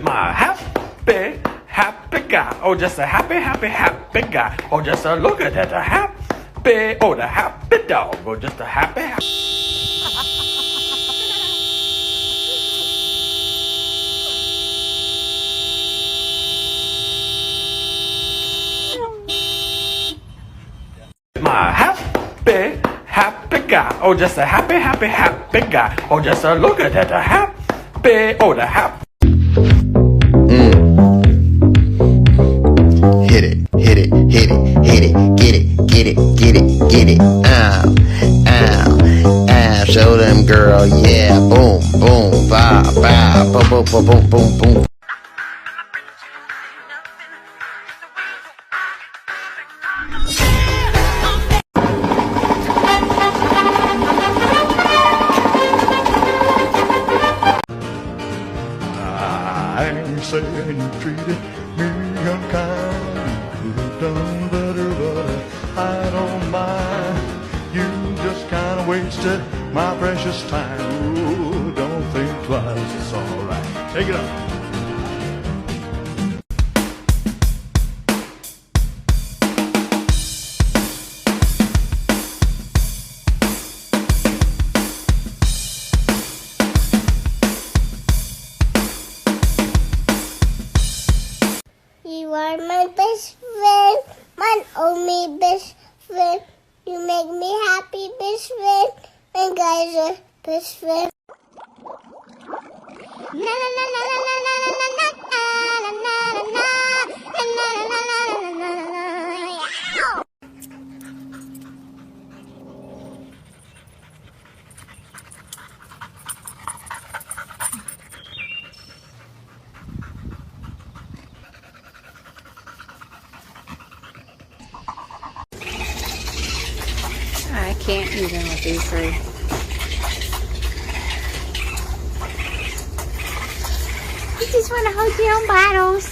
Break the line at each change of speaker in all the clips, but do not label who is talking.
My happy, happy guy. Oh, just a happy, happy, happy guy. Oh, just a look at that, a happy, oh, the happy dog. Oh, just a happy, happy. My happy, happy guy. Oh, just a happy, happy, happy guy. Oh, just a look at that, a happy, oh, the happy.
Hit it, hit it, hit it, hit it, get it, get it, get it, get it. Ow, ow, ow. Show them, girl, yeah. Boom, boom, ba, ba, boom, boom, boom, boom, boom, boom.
I'm saying you treated me unkind. You could have done better, but I don't mind. You just kind of wasted my precious time. Ooh, don't think twice, it's alright. Take it up.
You are my best friend, my only best friend. You make me happy, best friend. And guys are best friend. Na na na na na na na na na na na na na na.
I can't even with these three. You just want to hold your own bottles.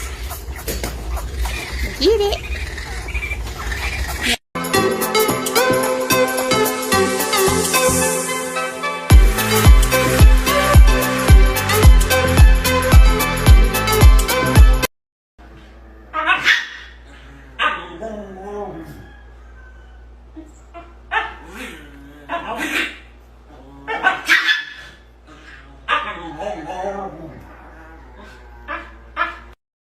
Get it.